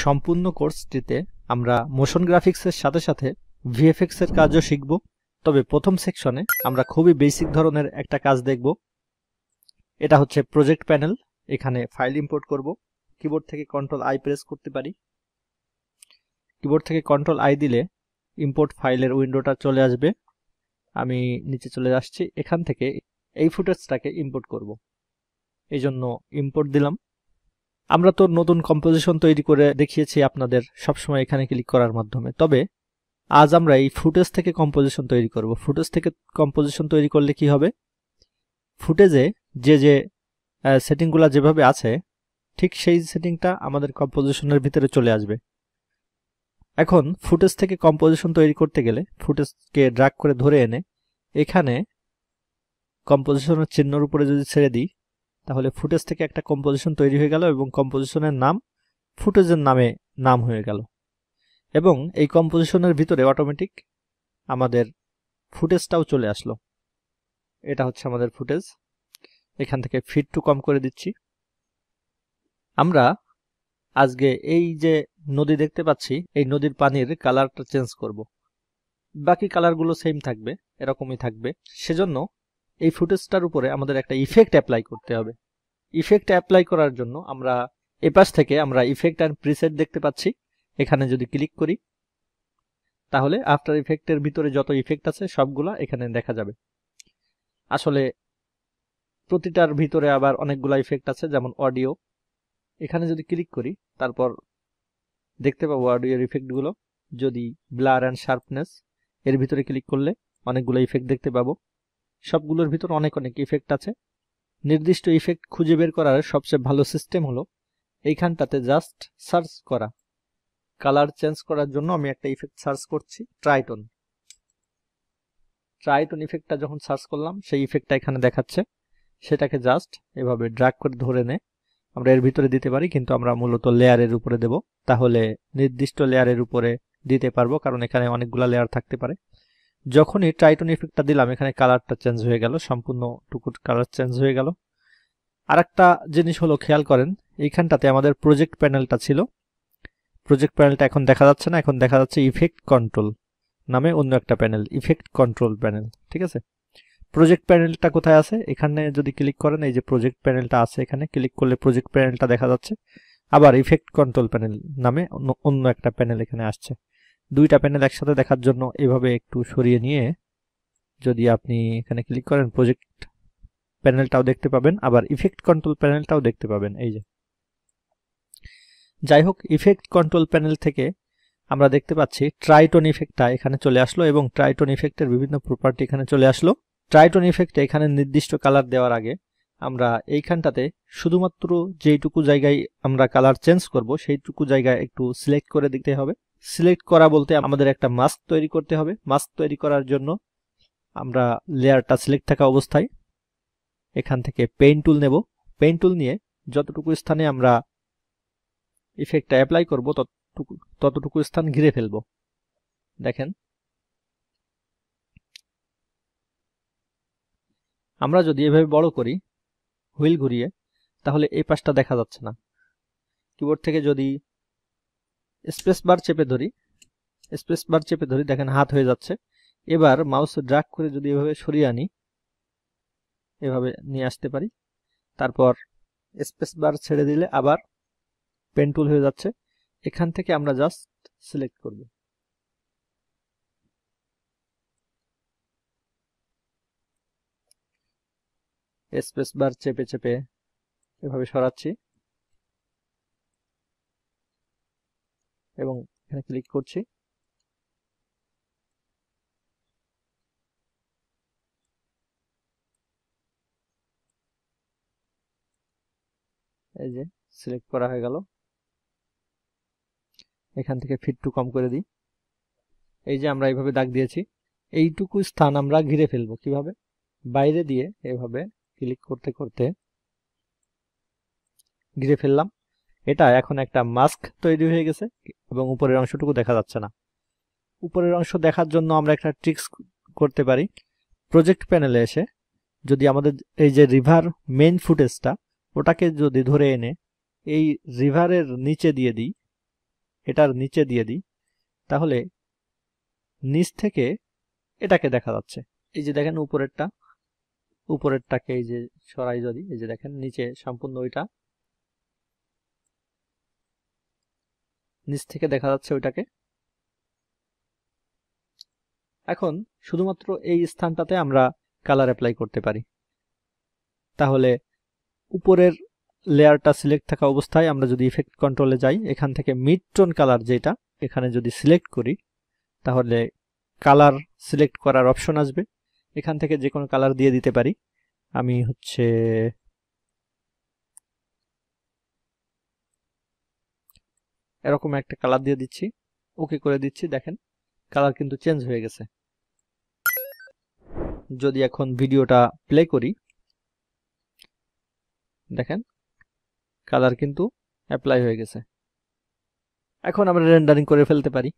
সম্পূর্ণ কোর্সটিতে আমরা মোশন গ্রাফিক্সের সাথে সাথে ভিএফএক্স এর কাজও শিখব। তবে প্রথম সেকশনে আমরা খুবই বেসিক ধরনের একটা কাজ দেখব। এটা হচ্ছে প্রজেক্ট প্যানেল। এখানে ফাইল ইম্পোর্ট করব। কিবোর্ড থেকে কন্ট্রোল আই প্রেস করতে পারি। কিবোর্ড থেকে কন্ট্রোল আই দিলে ইম্পোর্ট ফাইলের উইন্ডোটা চলে আসবে। আমি নিচে চলে আসছি। এখান থেকে এই ফুটেজটাকে ইম্পোর্ট করব। এই জন্য ইম্পোর্ট দিলাম। আমরা তো নতুন কম্পোজিশন তৈরি করে দেখিয়েছি আপনাদের সবসময় এখানে ক্লিক করার মাধ্যমে। তবে আজ আমরা এই ফুটেজ থেকে কম্পোজিশন তৈরি করব। ফুটেজ থেকে কম্পোজিশন তৈরি করলে কি হবে, ফুটেজে যে সেটিংগুলো যেভাবে আছে ঠিক সেই সেটিংটা আমাদের কম্পোজিশনের ভিতরে চলে আসবে। এখন ফুটেজ থেকে কম্পোজিশন তৈরি করতে গেলে ফুটেজকে ড্র্যাগ করে ধরে এনে এখানে কম্পোজিশনের চিহ্নের উপরে যদি ছেড়ে দিই তাহলে ফুটেজ থেকে একটা কম্পোজিশন তৈরি হয়ে গেল এবং কম্পোজিশনের নাম ফুটেজের নাম হয়ে গেল। এবং এই কম্পোজিশনের ভিতরে অটোমেটিক আমাদের ফুটেজটাও চলে আসলো। এটা হচ্ছে আমাদের ফুটেজ। এখান থেকে ফিট টু কম করে দিচ্ছি। আমরা আজকে এই যে নদী দেখতে পাচ্ছি, এই নদীর পানির কালারটা চেঞ্জ করব। বাকি কালারগুলো সেম থাকবে, এরকমই থাকবে। সেজন্য এই ফুটেজটার উপরে আমাদের একটা ইফেক্ট অ্যাপ্লাই করতে হবে। ইফেক্ট অ্যাপ্লাই করার জন্য আমরা এপাশ থেকে আমরা ইফেক্ট অ্যান্ড প্রিসেট দেখতে পাচ্ছি। এখানে যদি ক্লিক করি তাহলে আফটার ইফেক্টের ভিতরে যত ইফেক্ট আছে সবগুলা এখানে দেখা যাবে। আসলে প্রতিটার ভিতরে আবার অনেকগুলা ইফেক্ট আছে, যেমন অডিও। এখানে যদি ক্লিক করি তারপর দেখতে পাবো অডিওর ইফেক্টগুলো। যদি ব্লার অ্যান্ড শার্পনেস এর ভিতরে ক্লিক করলে অনেকগুলো ইফেক্ট দেখতে পাবো। সবগুলোর ভিতর অনেক ইফেক্ট আছে। নির্দিষ্ট ইফেক্ট খুঁজে বের করার সবচেয়ে ভালো সিস্টেম হলো এইখানটাতে জাস্ট সার্চ করা। কালার চেঞ্জ করার জন্য আমি একটা ইফেক্ট সার্চ করছি, ট্রাইটোন। ট্রাইটোন ইফেক্টটা যখন সার্চ করলাম সেই ইফেক্টটা এখানে দেখাচ্ছে। সেটাকে জাস্ট এভাবে ড্র্যাগ করে ধরে নে আমরা এর ভিতরে দিতে পারি, কিন্তু আমরা মূলত লেয়ারের উপরে দেব। তাহলে নির্দিষ্ট লেয়ারের উপরে দিতে পারবো, কারণ এখানে অনেকগুলা লেয়ার থাকতে পারে। যখনই ট্রাইটোন ইফেক্টটা দিলাম এখানে কালারটা চেঞ্জ হয়ে গেল, সম্পূর্ণ টুকুর কালার চেঞ্জ হয়ে গেল। আরেকটা জিনিস হলো, খেয়াল করেন এইখানটাতে আমাদের প্রজেক্ট প্যানেলটা ছিল। প্রজেক্ট প্যানেলটা এখন দেখা যাচ্ছে না, এখন দেখা যাচ্ছে ইফেক্ট কন্ট্রোল নামে অন্য একটা প্যানেল, ইফেক্ট কন্ট্রোল প্যানেল। ঠিক আছে, প্রজেক্ট প্যানেলটা কোথায় আছে? এখানে যদি ক্লিক করেন এই যে প্রজেক্ট প্যানেলটা আছে, এখানে ক্লিক করলে প্রজেক্ট প্যানেলটা দেখা যাচ্ছে। আবার ইফেক্ট কন্ট্রোল প্যানেল নামে অন্য একটা প্যানেল এখানে আসছে। দুইটা প্যানেল একসাথে দেখার জন্য এভাবে একটু সরিয়ে নিয়ে যদি আপনি এখানে ক্লিক করেন প্রজেক্ট প্যানেলটাও দেখতে পাবেন, আবার ইফেক্ট কন্ট্রোল প্যানেলটাও দেখতে পাবেন। এই যে, যাই হোক, ইফেক্ট কন্ট্রোল প্যানেল থেকে আমরা দেখতে পাচ্ছি ট্রাইটোন ইফেক্টটা এখানে চলে আসলো এবং ট্রাইটোন ইফেক্টের বিভিন্ন প্রপার্টি এখানে চলে আসলো। ট্রাইটোন ইফেক্টে এখানে নির্দিষ্ট কালার দেওয়ার আগে আমরা এইখানটাতে শুধুমাত্র যেইটুকু জায়গায় আমরা কালার চেঞ্জ করব সেইটুকু জায়গায় একটু সিলেক্ট করে দিতে হবে। সিলেক্ট করা বলতে আমাদের একটা মাস্ক তৈরি করতে হবে। মাস্ক তৈরি করার জন্য আমরা লেয়ারটা সিলেক্ট থাকা অবস্থায় এখান থেকে পেইন্ট টুল নেব। পেইন্ট টুল নিয়ে যতটুকু স্থানে আমরা ইফেক্টটা অ্যাপ্লাই করব ততটুকু স্থান ঘিরে ফেলব। দেখেন, আমরা যদি এভাবে বড় করি হুইল ঘুরিয়ে তাহলে এই পাশটা দেখা যাচ্ছে না। কিবোর্ড থেকে যদি স্পেস বার চেপে ধরি দেখেন হাত হয়ে যাচ্ছে। এবার মাউস ড্র্যাগ করে যদি এভাবে সরিয়ে আনি, এভাবে নিয়ে আসতে পারি, তারপর স্পেস বার ছেড়ে দিলে আবার পেন টুল হয়ে যাচ্ছে। এখান থেকে আমরা জাস্ট সিলেক্ট করব। স্পেস বার চেপে এভাবে সরাচ্ছি এবং এখানে ক্লিক করছি। এই যে সিলেক্ট করা হয়ে গেল। এখান থেকে ফিট টু কম করে দিই। এই যে আমরা এইভাবে দাগ দিয়েছি, এইটুকু স্থান আমরা ঘিরে ফেলবো। কিভাবে? বাইরে দিয়ে এভাবে ক্লিক করতে করতে ঘিরে ফেললাম। এটা এখন একটা মাস্ক তৈরি হয়ে গেছে এবং উপরের অংশটুকু দেখা যাচ্ছে না। উপরের অংশ দেখার জন্য আমরা একটা ট্রিক্স করতে পারি। প্রজেক্ট প্যানেলে এসে যদি আমাদের এই যে রিভার মেইন ফুটেজটা ওটাকে যদি ধরে এনে এই রিভারের নিচে দিয়ে দিই এটার নিচে দিয়ে দিই, তাহলে নিচ থেকে এটাকে দেখা যাচ্ছে। এই যে দেখেন উপরেরটাকে এই যে সরাই যদি, এই যে দেখেন নিচে সম্পূর্ণ ওইটা নিচ থেকে দেখা যাচ্ছে ওইটাকে। এখন শুধুমাত্র এই স্থানটাতে আমরা কালার অ্যাপ্লাই করতে পারি। তাহলে উপরের লেয়ারটা সিলেক্ট থাকা অবস্থায় আমরা যদি ইফেক্ট কন্ট্রোলে যাই, এখান থেকে মিড টোন কালার যেটা এখানে যদি সিলেক্ট করি, তাহলে কালার সিলেক্ট করার অপশন আসবে। এখান থেকে যে কোনো কালার দিয়ে দিতে পারি। আমি হচ্ছে এরকম একটা কালার দিয়ে দিচ্ছি, ওকে করে দিচ্ছি। দেখেন কালার কিন্তু চেঞ্জ হয়ে গেছে। যদি এখন ভিডিওটা প্লে করি, দেখেন কালার কিন্তু অ্যাপ্লাই হয়ে গেছে। এখন আমরা রেন্ডারিং করে ফেলতে পারি।